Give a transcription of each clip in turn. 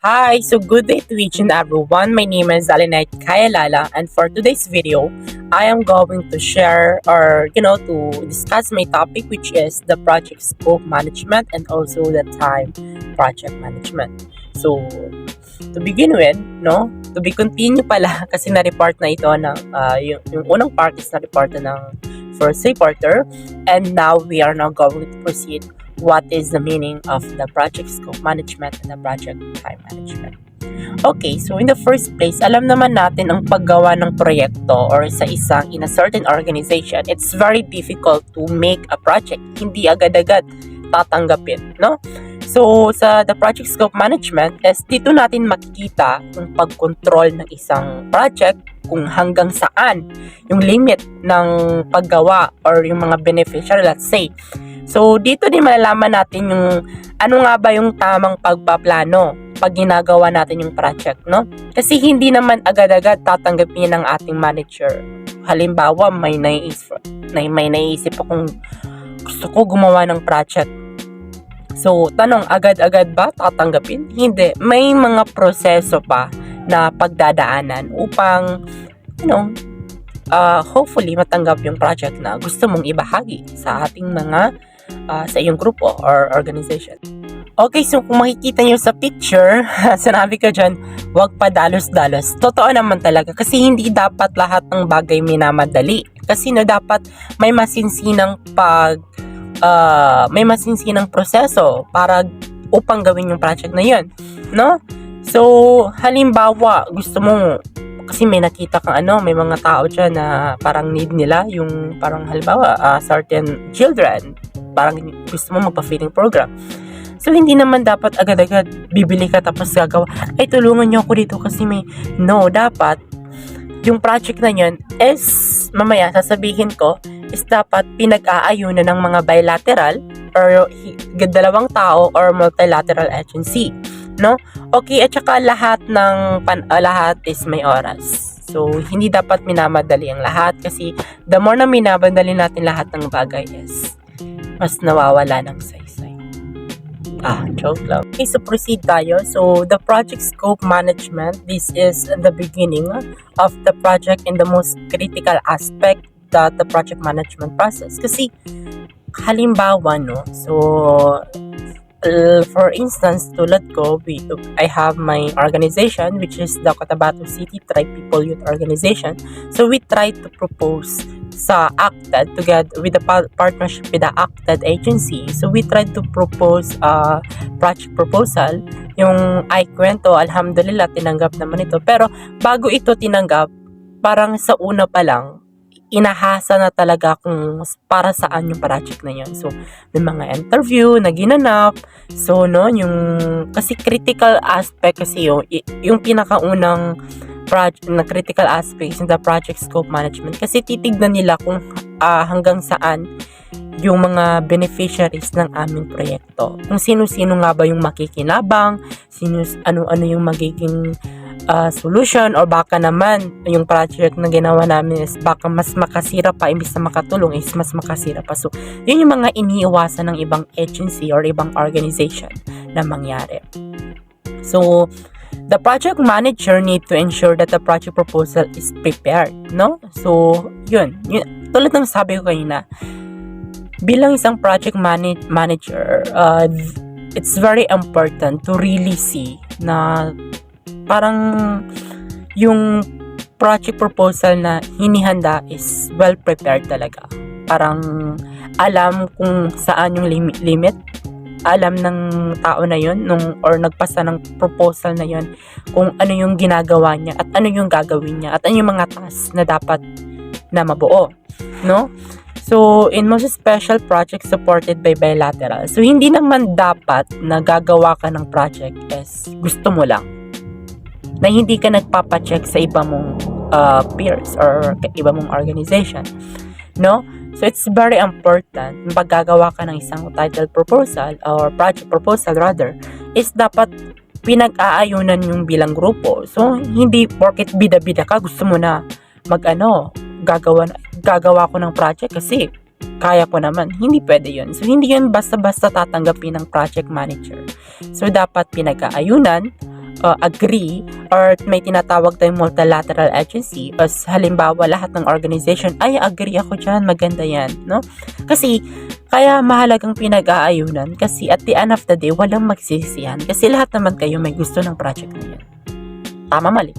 Hi, so good day to each and everyone. My name is Alinite Kayalala, and for today's video, I am going to share or to discuss my topic, which is the project scope management and also the time project management. So, to begin with, to be continue pala kasi na-report na ito ng yung unang part is na-report na ng first reporter, and now we are now going to proceed what is the meaning of the project scope management and the project time management. Okay, so in the first place, alam naman natin ang paggawa ng proyekto or sa isang in a certain organization, it's very difficult to make a project. Hindi agad-agad tatanggapin, no? So, sa the project scope management is dito natin makikita yung pag-control ng isang project kung hanggang saan yung limit ng paggawa or yung mga beneficiary, let's say. So, dito din malalaman natin yung ano nga ba yung tamang pagpaplano pag ginagawa natin yung project, no? Kasi hindi naman agad-agad tatanggapin ng ating manager. Halimbawa, may naisip akong gusto ko gumawa ng project. So, tanong, agad-agad ba tatanggapin? Hindi. May mga proseso pa na pagdadaanan upang, hopefully matanggap yung project na gusto mong ibahagi sa ating mga sa iyong grupo or organization. Okay, so kung makikita nyo sa picture, sinabi ko dyan, huwag pa dalos-dalos. Totoo naman talaga kasi hindi dapat lahat ng bagay minamadali. Kasi dapat may masinsinang may masinsinang proseso para upang gawin yung project na yun, no? So, halimbawa, gusto mo kasi may nakita kang may mga tao dyan na parang need nila yung parang halimbawa certain children, parang gusto mo magpa-feeding program. So, hindi naman dapat agad-agad bibili ka tapos gagawa, ay tulungan niyo ako dito kasi dapat yung project na yun is, mamaya sasabihin ko, is dapat pinag-aayunan ng mga bilateral or dalawang tao or multilateral agency, no? Okay, at saka lahat is may oras. So, hindi dapat minamadali ang lahat kasi the more na minamadali natin lahat ng bagay is mas nawawala ng saysay. Joke lang. Okay, so proceed tayo. So, the project scope management, this is the beginning of the project and the most critical aspect that the project management process. Kasi, halimbawa, so, for instance, tulad ko, I have my organization, which is the Cotabato City Tribe People Youth Organization. So, we try to propose sa ACTED together with the partnership with the ACTED agency. So, we tried to propose a project proposal. Yung iKwento, alhamdulillah, tinanggap naman ito. Pero, bago ito tinanggap, parang sa una pa lang, inahasa na talaga kung para saan yung project na yun. So, may mga interview na ginanap. So, kasi critical aspect kasi yung pinakaunang project na critical aspects in the project scope management. Kasi titignan nila kung hanggang saan yung mga beneficiaries ng aming proyekto. Kung sino-sino nga ba yung makikinabang, ano-ano yung magiging solution, or baka naman yung project na ginawa namin is baka mas makasira pa imbis na makatulong is mas makasira pa. So, yun yung mga iniiwasan ng ibang agency or ibang organization na mangyari. So, the project manager need to ensure that the project proposal is prepared, no? So, yun tulad ng sabi ko kanina, bilang isang project manager, it's very important to really see na parang yung project proposal na hinihanda is well prepared talaga. Parang alam kung saan yung limit, alam ng tao na yun or nagpasa ng proposal na yun kung ano yung ginagawa niya at ano yung gagawin niya at ano yung mga tasks na dapat na mabuo, no? So, in most special projects supported by bilateral. So, hindi naman dapat na gagawa ka ng project is gusto mo lang, na hindi ka nagpapacheck sa iba mong peers or iba mong organization, no? So, it's very important pag gagawa ka ng isang title proposal or project proposal rather, is dapat pinag-aayunan yung bilang grupo. So, hindi porket bida-bida ka, gusto mo na gagawa ko ng project kasi kaya ko naman. Hindi pwede yun. So, hindi yun basta-basta tatanggapin ng project manager. So, dapat pinag-aayunan agree or may tinatawag tayong multilateral agency, as halimbawa lahat ng organization ay agree ako dyan, maganda yan, no? Kasi kaya mahalagang pinag-aayunan kasi at the end of the day walang magsisisihan kasi lahat naman kayo may gusto ng project na yan. Tama, mali?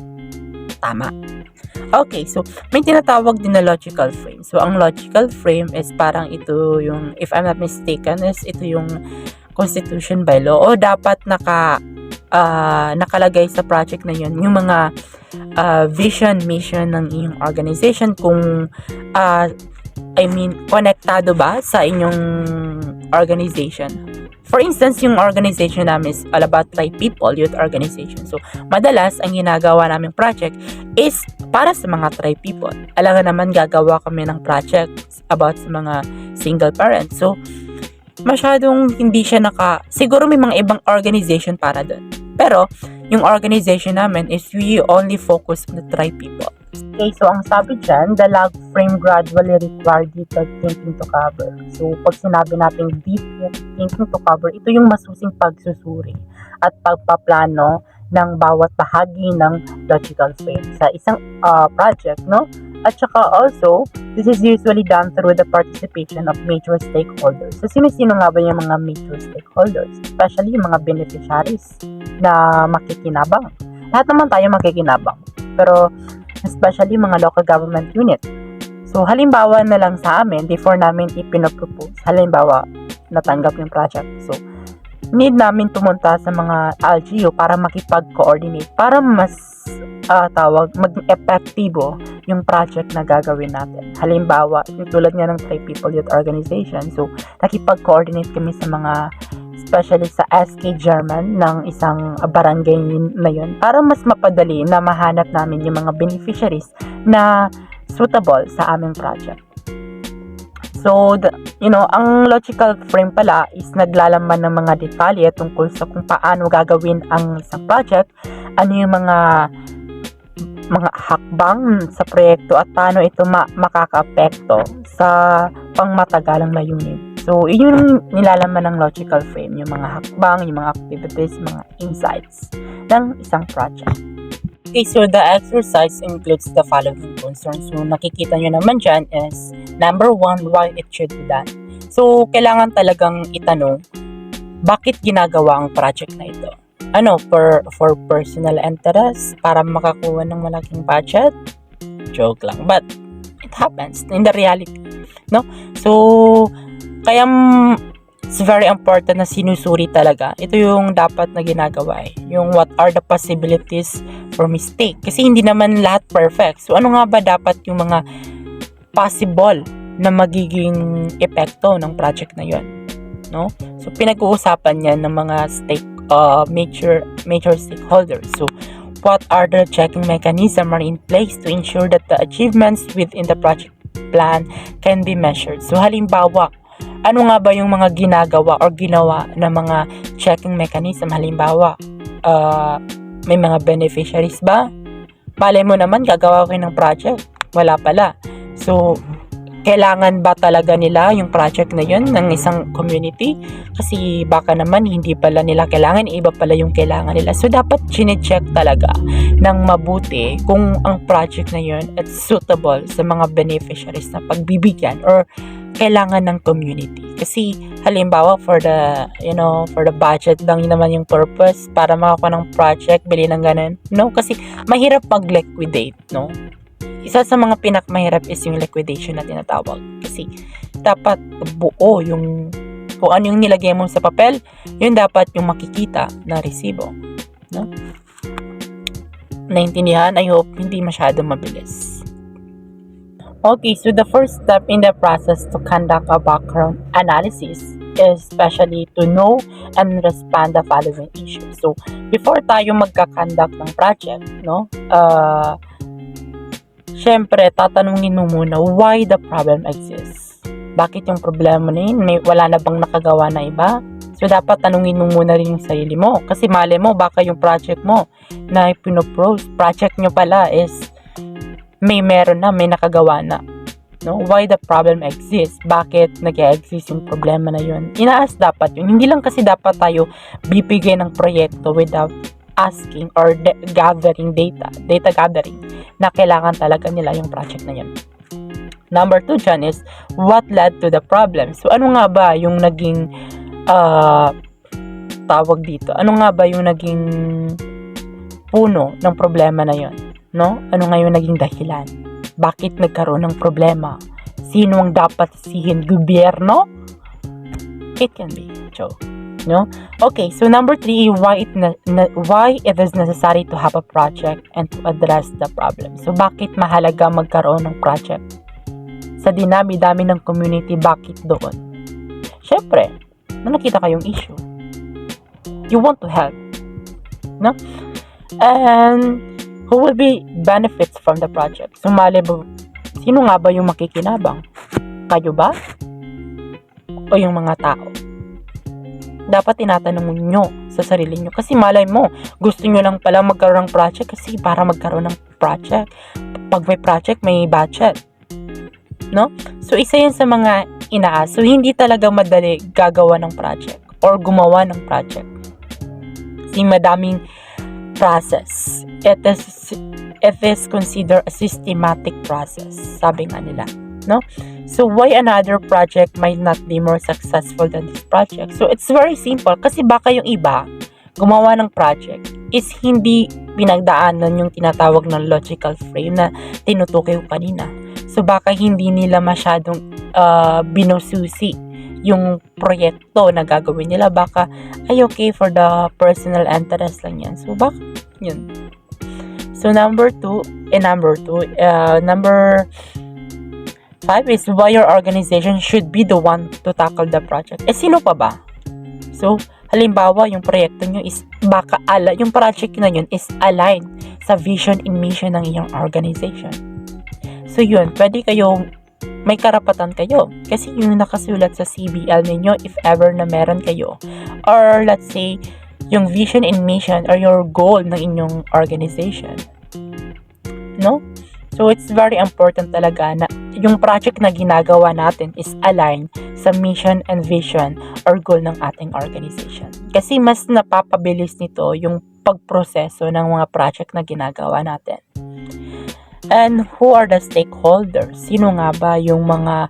Tama. Okay, so may tinatawag din na logical frame. So ang logical frame is parang ito yung, if I'm not mistaken, is ito yung constitution by law o dapat nakalagay sa project na yun yung mga vision, mission ng iyong organization kung konektado ba sa inyong organization. For instance, yung organization namin is all about Thai people, youth organization. So, madalas, ang ginagawa naming project is para sa mga Thai people. Alangan naman gagawa kami ng project about sa mga single parents. So, masyadong hindi siya siguro may mga ibang organization para doon. Pero, yung organization namin is we only focus on the Thai people. Okay, so ang sabi dyan, the log frame gradually require detailed thinking to cover. So, pag sinabi natin deep thinking to cover, ito yung masusing pagsusuri at pagpaplano ng bawat bahagi ng logical frame sa isang project, no? At saka also, this is usually done through the participation of major stakeholders. So, sino-sino nga ba yung mga major stakeholders? Especially yung mga beneficiaries na makikinabang. Lahat naman tayo makikinabang. Pero, especially mga local government unit. So, halimbawa na lang sa amin, before namin ipinapropose, halimbawa, natanggap yung project. So, need namin pumunta sa mga LGU para makipag-coordinate, para mas maging epektibo yung project na gagawin natin. Halimbawa, yung tulad nga ng Thai People Youth Organization. So, nakipag-coordinate kami sa mga especially sa SK German ng isang barangay na yun para mas mapadali na mahanap namin yung mga beneficiaries na suitable sa aming project. So, ang logical frame pala is naglalaman ng mga detalye tungkol sa kung paano gagawin ang isang project, ano yung mga hakbang sa proyekto at paano ito makaka-apekto sa pangmatagalang layunin. So, yun yung nilalaman ng logical frame, yung mga hakbang, yung mga activities, mga insights ng isang project. Okay, so the exercise includes the following concerns. So, nakikita nyo naman dyan is, number 1, why it should be done. So, kailangan talagang itanong, bakit ginagawa ang project na ito? For personal interest? Para makakuha ng malaking budget? Joke lang. But, it happens in the reality. No? So, kaya it's very important na sinusuri talaga. Ito yung dapat na ginagawa yung what are the possibilities for mistake. Kasi hindi naman lahat perfect. So ano nga ba dapat yung mga possible na magiging epekto ng project na yon, no? So pinag-uusapan yan ng mga major stakeholders. So what are the checking mechanism are in place to ensure that the achievements within the project plan can be measured. So halimbawa, ano nga ba yung mga ginagawa or ginawa ng mga checking mechanism? Halimbawa, may mga beneficiaries ba? Malay mo naman, gagawa ko ng project. Wala pala. So, kailangan ba talaga nila yung project na yun ng isang community? Kasi baka naman hindi pala nila kailangan, iba pala yung kailangan nila. So, dapat chine-check talaga ng mabuti kung ang project na yun is suitable sa mga beneficiaries na pagbibigyan or kailangan ng community. Kasi halimbawa for the budget lang naman yung purpose para makakuha ng project, bili ng ganun. No, kasi mahirap mag-liquidate, no? Isa sa mga pinakmahirap is yung liquidation na tinatawag. Kasi dapat buo yung kung ano yung nilagay mo sa papel, yun dapat yung makikita na resibo, no? Naintindihan? I hope hindi masyado mabilis. Okay, so the first step in the process to conduct a background analysis is especially to know and respond the following issues. So, before tayo magka-conduct ng project, no, syempre, tatanungin mo muna why the problem exists. Bakit yung problema na yun? Wala na bang nakagawa na iba? So, dapat tanungin mo muna rin yung sarili mo. Kasi mali mo, baka yung project mo na pinopose, project nyo pala is may nakagawa na. No? Why the problem exists? Bakit nag-exist yung problema na yun? Inaas dapat yun. Hindi lang kasi dapat tayo bibigyan ng proyekto without asking or gathering data gathering na kailangan talaga nila yung project na yun. Number 2 dyan is what led to the problem. So ano nga ba yung naging tawag dito? Ano nga ba yung naging puno ng problema na yun? No? Ano nga yung naging dahilan? Bakit nagkaroon ng problema? Sino ang dapat sisihin? Gobyerno? It can be. So, no? Okay, so number 3, why it is necessary to have a project and to address the problem. So, bakit mahalaga magkaroon ng project? Sa dinami-dami ng community, bakit doon? Syempre, nakita kayong issue. You want to help. No? And who will be benefits from the project? So, sino nga ba yung makikinabang? Kayo ba? O yung mga tao? Dapat tinatanong nyo sa sarili nyo. Kasi malay mo, gusto nyo lang pala magkaroon ng project kasi para magkaroon ng project. Pag may project, may budget. No? So, isa yun sa mga inaas. So, hindi talaga madali gagawa ng project or gumawa ng project. Kasi madaming process. It is considered a systematic process. Sabi nga nila. No? So, why another project might not be more successful than this project? So, it's very simple. Kasi baka yung iba, gumawa ng project is hindi pinagdaanan yung tinatawag ng logical frame na tinutukoy ko kanina. So, baka hindi nila masyadong binususi yung proyekto na gagawin nila. Baka, ay okay, for the personal interest lang yan. So, baka, yun. So, number 5 is why your organization should be the one to tackle the project. Sino pa ba? So, halimbawa, yung proyekto nyo is yung project na yun is aligned sa vision and mission ng iyong organization. So, yun, pwede kayong may karapatan kayo. Kasi yung nakasulat sa CBL ninyo, if ever na meron kayo. Or, let's say, yung vision and mission or your goal ng inyong organization. No? So, it's very important talaga na yung project na ginagawa natin is aligned sa mission and vision or goal ng ating organization. Kasi mas napapabilis nito yung pagproseso ng mga project na ginagawa natin. And who are the stakeholders? Sino nga ba yung mga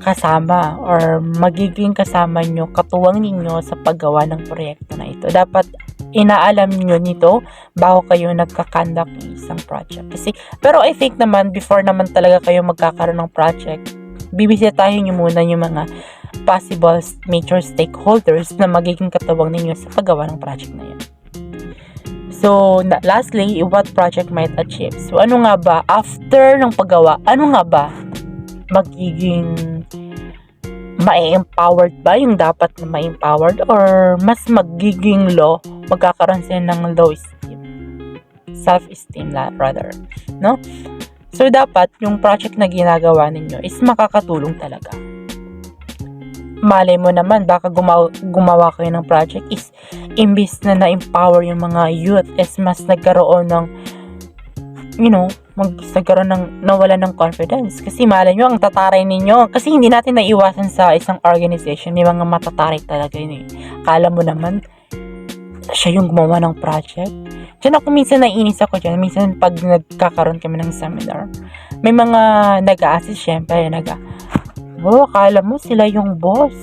kasama or magiging kasama nyo, katuwang ninyo sa paggawa ng proyekto na ito? Dapat inaalam nyo nito bago kayo nagkakandak ng isang project. Pero I think naman, before naman talaga kayo magkakaroon ng project, bibisitahin nyo muna yung mga possible major stakeholders na magiging katuwang ninyo sa paggawa ng project na yun. So, lastly, what project might achieve? So, ano nga ba, after ng paggawa, ano nga ba magiging ma-empowered ba yung dapat na ma-empowered or mas magiging magkakaroon sila ng low esteem, self-esteem rather, no? So, dapat yung project na ginagawa ninyo is makakatulong talaga. Malay mo naman, baka gumawa kayo ng project is imbis na na-empower yung mga youth is mas nagkaroon ng nawala ng confidence. Kasi malay nyo, ang tataray ninyo. Kasi hindi natin naiwasan sa isang organization. May mga matataray talaga yun eh. Akala mo naman, siya yung gumawa ng project. Diyan ako minsan naiinis ako dyan. Minsan pag nagkakaroon kami ng seminar, may mga nag-a-assist syempre. Akala mo sila yung boss.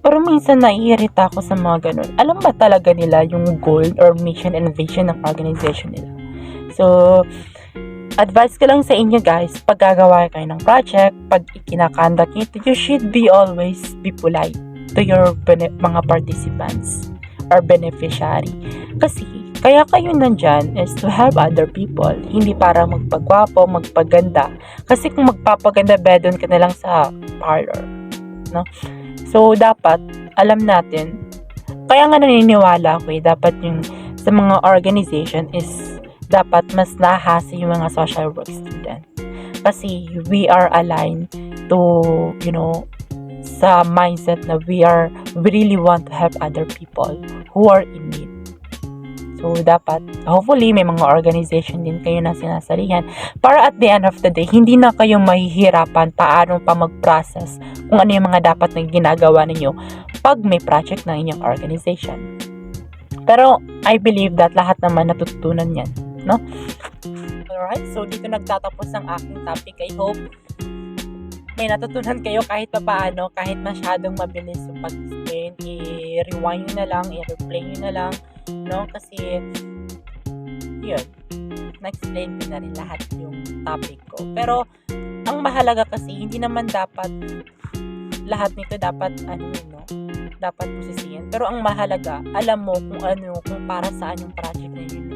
Pero minsan naiirita ako sa mga ganun. Alam ba talaga nila yung goal or mission and vision ng organization nila? So, advice ko lang sa inyo guys, pag gagawa kayo ng project, pag ikinakandak nyo ito, you should always be polite to your mga participants or beneficiary. Kasi, kaya kayo nandyan is to help other people, hindi para magpagwapo, magpaganda. Kasi kung magpapaganda, bedon ka na lang sa parlor. No? So, dapat, alam natin, kaya nga naniniwala ako dapat yung sa mga organization is dapat mas nahasa yung mga social work student. Kasi we are aligned to, sa mindset na we really want to help other people who are in need. So, dapat, hopefully, may mga organization din kayo na sinasalihan para at the end of the day, hindi na kayo mahihirapan paano pa mag-process kung ano yung mga dapat na ginagawa ninyo pag may project ng inyong organization. Pero I believe that lahat naman natututunan yan, no? Alright, so dito nagtatapos ang aking topic. I hope may natutunan kayo kahit pa paano, kahit masyadong mabilis yung pag-explain, i-rewind nyo na lang, i-replay nyo na lang, no? Kasi, yun, na-explain ko na rin lahat yung topic ko. Pero, ang mahalaga kasi, hindi naman dapat lahat nito dapat, no? Dapat pusisiin. Pero ang mahalaga, alam mo kung para saan yung project na yun.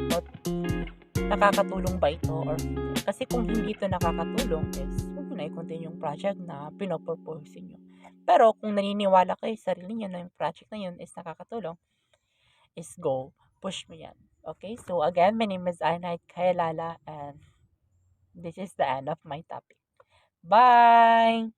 Nakakatulong ba ito or hindi? Kasi kung hindi ito nakakatulong, is huwag na i-continue yung project na pinopropose nyo. Pero kung naniniwala kayo sa sarili nyo na yung project na yun is nakakatulong, is go, push mo yan. Okay, so again, my name is Ainay Kayalala and this is the end of my topic. Bye!